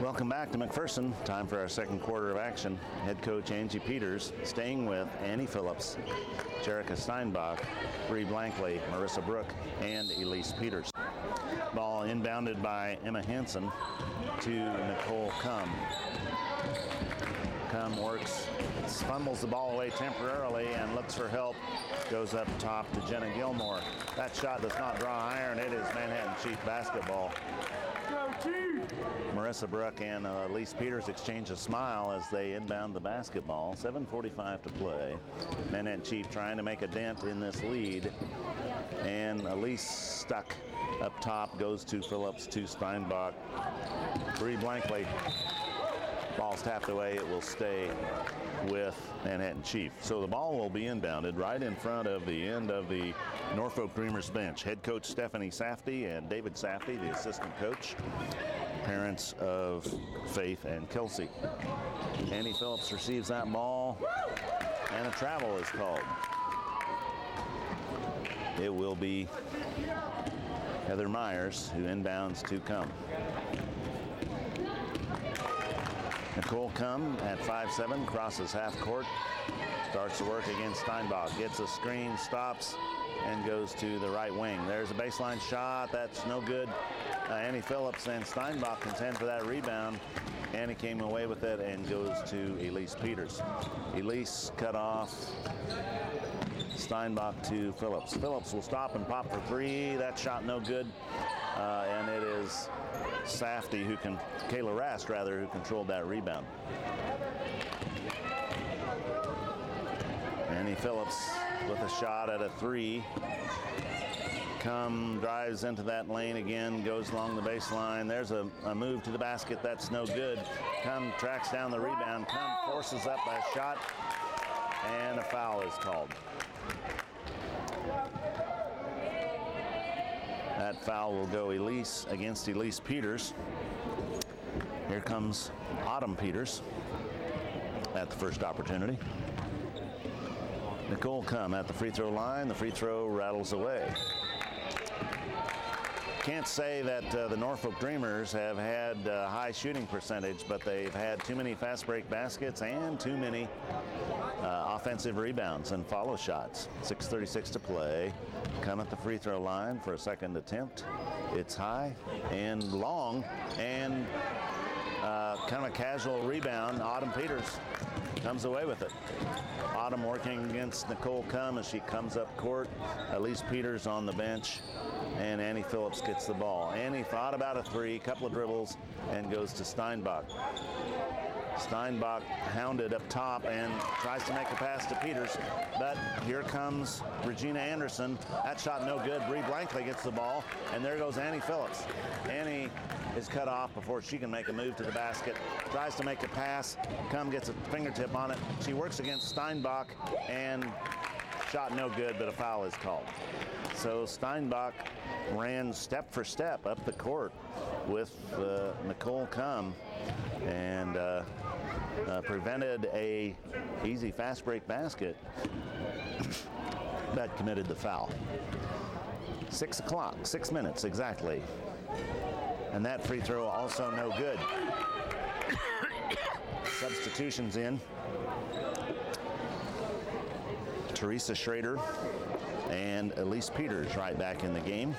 Welcome back to McPherson. Time for our second quarter of action. Head coach Angie Peters staying with Annie Phillips, Jerica Steinbach, Bree Blankley, Marissa Brook, and Elise Peters. Ball inbounded by Emma Hansen to Nicole Cum. Cum works, fumbles the ball away temporarily and looks for help. Goes up top to Jenna Gilmore. That shot does not draw iron. It is Manhattan Chief basketball. Marissa Brook and Elise Peters exchange a smile as they inbound the basketball. 7:45 to play. Manhattan Chief trying to make a dent in this lead. And Elise stuck up top, goes to Phillips, to Steinbach. Bree Blankley. Ball's tapped away. It will stay with Manhattan Chief. So the ball will be inbounded right in front of the end of the Norfolk Dreamers bench. Head coach Stephanie Safdie and David Safdie, the assistant coach. Parents of Faith and Kelsey. Annie Phillips receives that ball, and a travel is called. It will be Heather Myers who inbounds to Cum. Nicole Cum at 5'7", crosses half court, starts to work against Steinbach, gets a screen, stops, and goes to the right wing. There's a baseline shot, that's no good. Annie Phillips and Steinbach contend for that rebound. Annie came away with it and goes to Elise Peters. Elise cut off, Steinbach to Phillips. Phillips will stop and pop for three. That shot no good, and it is Safdie Kayla Rast rather, who controlled that rebound. Annie Phillips with a shot at a three. Cum drives into that lane again, goes along the baseline. There's a move to the basket, that's no good. Cum tracks down the rebound. Cum forces up a shot, and a foul is called. That foul will go against Elise Peters. Here comes Autumn Peters at the first opportunity. Nicole Cum at the free throw line. The free throw rattles away. Can't say that the Norfolk Dreamers have had a high shooting percentage, but they've had too many fast break baskets and too many offensive rebounds and follow shots. 6:36 to play. Cum at the free throw line for a second attempt. It's high and long, and kind of a casual rebound. Autumn Peters comes away with it. Autumn working against Nicole Cum as she comes up court. Elise Peters on the bench, and Annie Phillips gets the ball. Annie thought about a three, couple of dribbles, and goes to Steinbach. Steinbach hounded up top and tries to make a pass to Peters, but here comes Regina Anderson. That shot no good. Bree Blankley gets the ball, and there goes Annie Phillips. Annie is cut off before she can make a move to the basket. Tries to make a pass. Cum gets a fingertip on it. She works against Steinbach, and shot no good, but a foul is called. So Steinbach ran step for step up the court with Nicole Cum, and prevented a easy fast break basket that committed the foul. 6 o'clock, 6 minutes exactly. And that free throw also no good. Substitutions in. Teresa Schrader and Elise Peters right back in the game.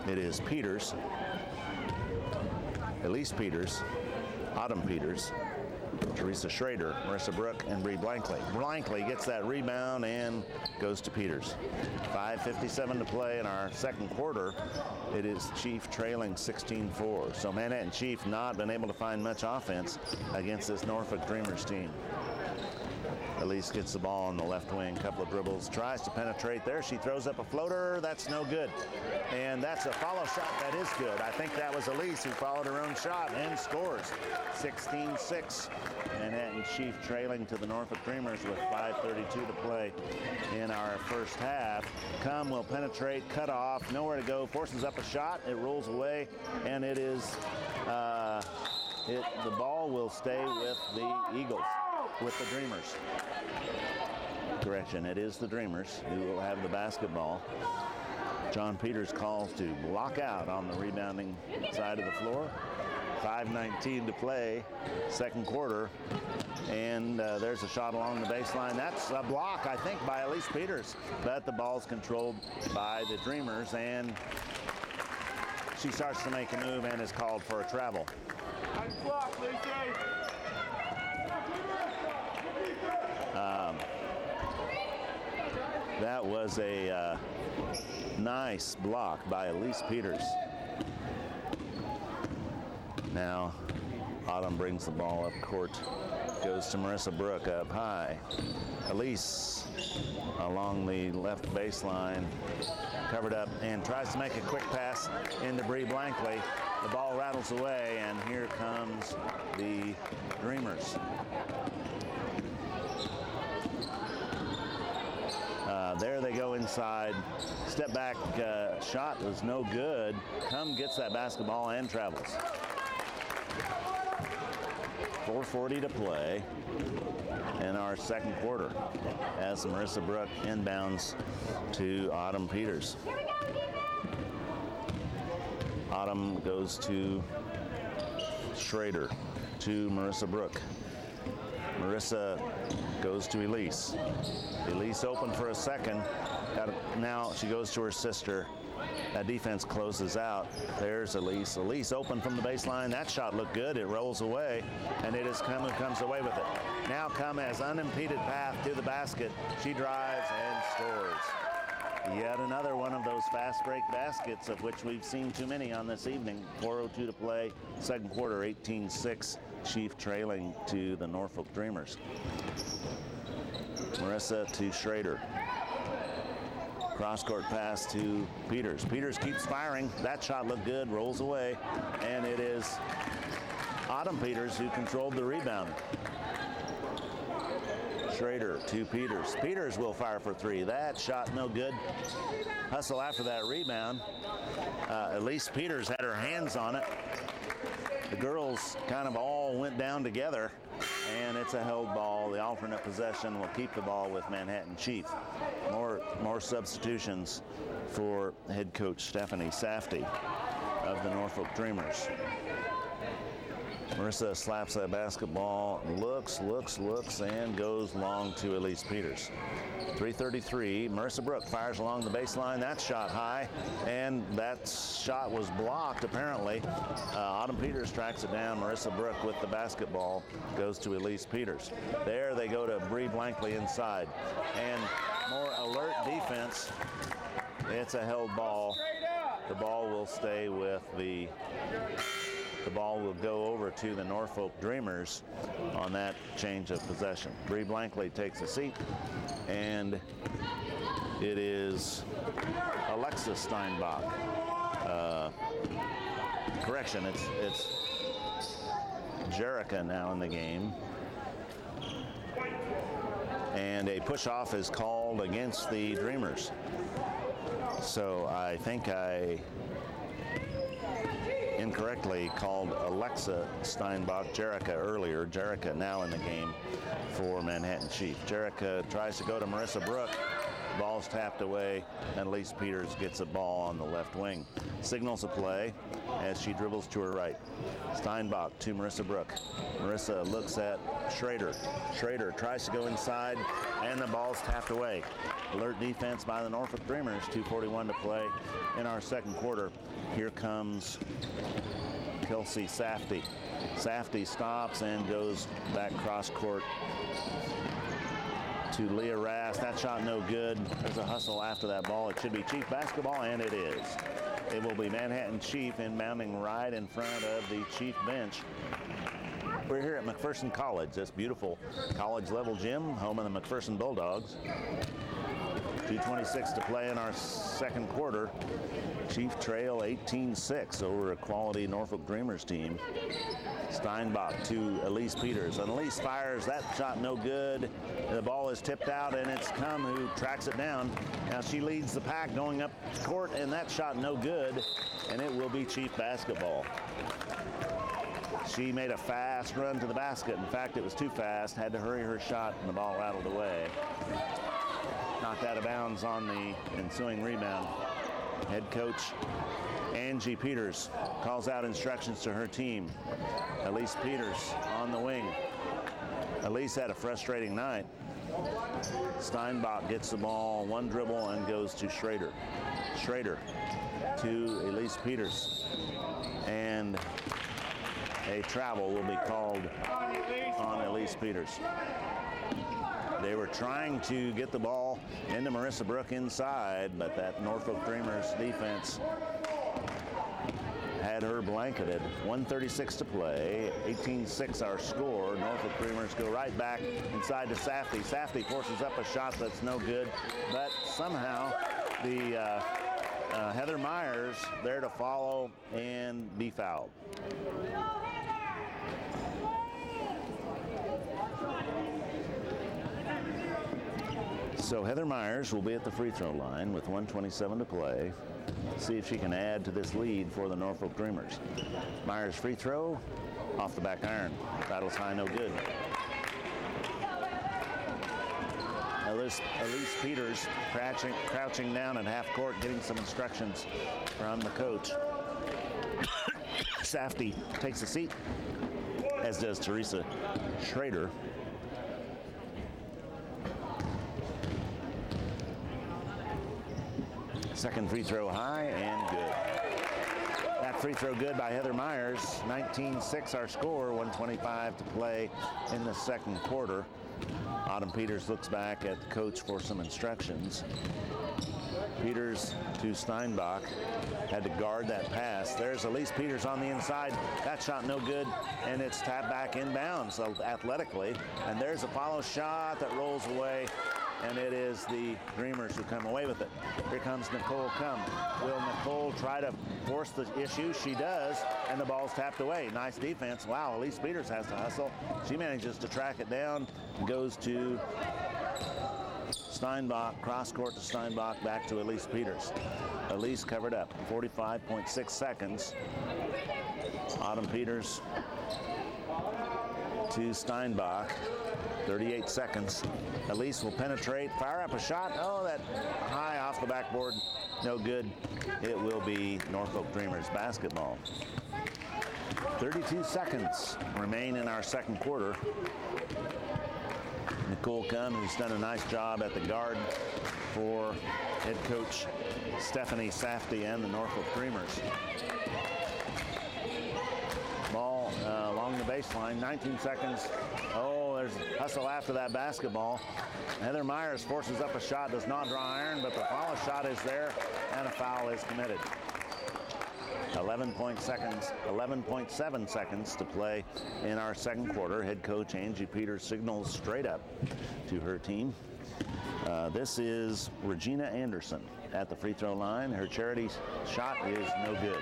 It is Peters, Elise Peters, Autumn Peters, Teresa Schrader, Marissa Brook, and Bree Blankley. Blankley gets that rebound and goes to Peters. 5:57 to play in our second quarter. It is Chief trailing 16-4. So Manhattan Chief not been able to find much offense against this Norfolk Dreamers team. Elise gets the ball on the left wing, couple of dribbles, tries to penetrate there. She throws up a floater, that's no good. And that's a follow shot that is good. I think that was Elise who followed her own shot and scores. 16-6. Manhattan Chief trailing to the Norfolk Dreamers with 5:32 to play in our first half. Cum will penetrate, cut off, nowhere to go, forces up a shot, it rolls away, and it is, the ball will stay with the Eagles, with the Dreamers. Correction, it is the Dreamers who will have the basketball. John Peters calls to block out on the rebounding side of the floor. 5:19 to play, second quarter. And there's a shot along the baseline. That's a block, I think, by Elise Peters. But the ball's controlled by the Dreamers, and she starts to make a move and is called for a travel. Nice block, Lacey. That was a nice block by Elise Peters. Now, Autumn brings the ball up court. Goes to Marissa Brooke up high. Elise along the left baseline, covered up, and tries to make a quick pass into Bree Blankley. The ball rattles away, and here comes the Dreamers. There they go inside. Step back shot was no good. Cum gets that basketball and travels. 4:40 to play in our second quarter as Marissa Brooke inbounds to Autumn Peters. Autumn goes to Schrader, to Marissa Brooke. Marissa goes to Elise. Elise open for a second. Now she goes to her sister. That defense closes out. There's Elise. Elise open from the baseline. That shot looked good. It rolls away, and it is Cum who comes away with it. Now Cum has unimpeded path to the basket. She drives and scores. Yet another one of those fast break baskets, of which we've seen too many on this evening. 4:02 to play, second quarter, 18-6. Chief trailing to the Norfolk Dreamers. Marissa to Schrader. Cross-court pass to Peters. Peters keeps firing. That shot looked good, rolls away, and it is Autumn Peters who controlled the rebound. Schrader to Peters. Peters will fire for three. That shot no good. Hustle after that rebound. Elise Peters had her hands on it. The girls kind of all went down together, and it's a held ball. The alternate possession will keep the ball with Manhattan Chief. More substitutions for head coach Stephanie Safty of the Norfolk Dreamers. Marissa slaps that basketball, looks, and goes long to Elise Peters. 3:33, Marissa Brooke fires along the baseline. That shot high, and that shot was blocked, apparently. Autumn Peters tracks it down. Marissa Brooke with the basketball goes to Elise Peters. There they go to Bree Blankley inside. And more alert defense. It's a held ball. The ball will stay with the ball will go over to the Norfolk Dreamers on that change of possession. Bree Blankley takes a seat, and it is Alexis Steinbach. Correction, it's Jerica now in the game. And a push-off is called against the Dreamers. So I think I incorrectly called Alexa Steinbach Jerica earlier. Jerica now in the game for Manhattan Chief. Jerica tries to go to Marissa Brooke. Ball's tapped away, and Elise Peters gets a ball on the left wing. Signals a play as she dribbles to her right. Steinbach to Marissa Brooke. Marissa looks at Schrader. Schrader tries to go inside, and the ball's tapped away. Alert defense by the Norfolk Dreamers. 2:41 to play in our second quarter. Here comes Kelsey Safty. Safty stops and goes back cross court to Leah Rast. That shot no good. There's a hustle after that ball. It should be Chief basketball, and it is. It will be Manhattan Chief inbounding right in front of the Chief bench. We're here at McPherson College, this beautiful college-level gym, home of the McPherson Bulldogs. 2:26 to play in our second quarter. Chief trail 18-6 over a quality Norfolk Dreamers team. Steinbach to Elise Peters. And Elise fires. That shot no good. The ball is tipped out, and it's Cum who tracks it down. Now she leads the pack going up court, and that shot no good, and it will be Chief basketball. She made a fast run to the basket. In fact, it was too fast. Had to hurry her shot, and the ball rattled away. Knocked out of bounds on the ensuing rebound. Head coach Angie Peters calls out instructions to her team. Elise Peters on the wing. Elise had a frustrating night. Steinbach gets the ball, one dribble, and goes to Schrader. Schrader to Elise Peters. And a travel will be called on Elise Peters. They were trying to get the ball into Marissa Brook inside, but that Norfolk Dreamers defense had her blanketed. 1:36 to play, 18-6 our score. Norfolk Dreamers go right back inside to Safdie. Safdie forces up a shot that's no good, but somehow the Heather Myers there to follow and be fouled. So Heather Myers will be at the free throw line with 1:27 to play. See if she can add to this lead for the Norfolk Dreamers. Myers free throw off the back iron. Battles high, no good. Elise Peters crouching down at half court, getting some instructions from the coach. Safdie takes a seat, as does Teresa Schrader. Second free throw high and good. That free throw good by Heather Myers. 19-6 our score, 1:25 to play in the second quarter. Autumn Peters looks back at the coach for some instructions. Peters to Steinbach, had to guard that pass. There's Elise Peters on the inside. That shot no good, and it's tapped back inbounds athletically. And there's a follow shot that rolls away, and it is the Dreamers who come away with it. Here comes Nicole Cum. Will Nicole try to force the issue? She does, and the ball's tapped away. Nice defense. Wow, Elise Peters has to hustle. She manages to track it down and goes to Steinbach, cross court to Steinbach, back to Elise Peters. Elise covered up, 45.6 seconds. Autumn Peters to Steinbach, 38 seconds. Elise will penetrate, fire up a shot. Oh, that high off the backboard, no good. It will be Norfolk Dreamers basketball. 32 seconds remain in our second quarter. Nicole Cum, who's done a nice job at the guard for head coach Stephanie Safdie and the Norfolk Dreamers. Ball along the baseline, 19 seconds. Oh, there's a hustle after that basketball. Heather Myers forces up a shot, does not draw iron, but the follow shot is there, and a foul is committed. 11.7 seconds to play in our second quarter. Head coach Angie Peters signals straight up to her team. This is Regina Anderson at the free throw line. Her charity shot is no good.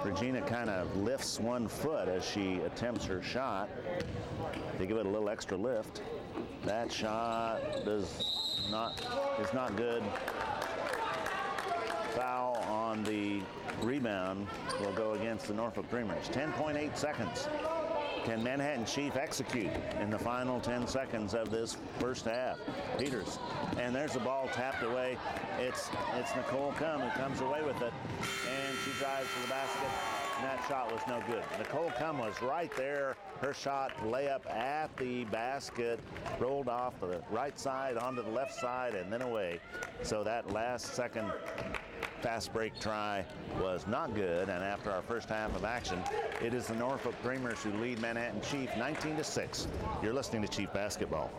Regina kind of lifts one foot as she attempts her shot. They give it a little extra lift. That shot is not good. Foul on the rebound will go against the Norfolk Dreamers. 10.8 seconds. Can Manhattan Chief execute in the final 10 seconds of this first half? Peters, and there's the ball tapped away. It's Nicole Cum who comes away with it, and she drives to the basket, and that shot was no good. Nicole Cum was right there. Her shot layup at the basket, rolled off the right side onto the left side and then away. So that last second fast break try was not good, and after our first half of action, it is the Norfolk Dreamers who lead Manhattan Chief 19-6. You're listening to Chief Basketball.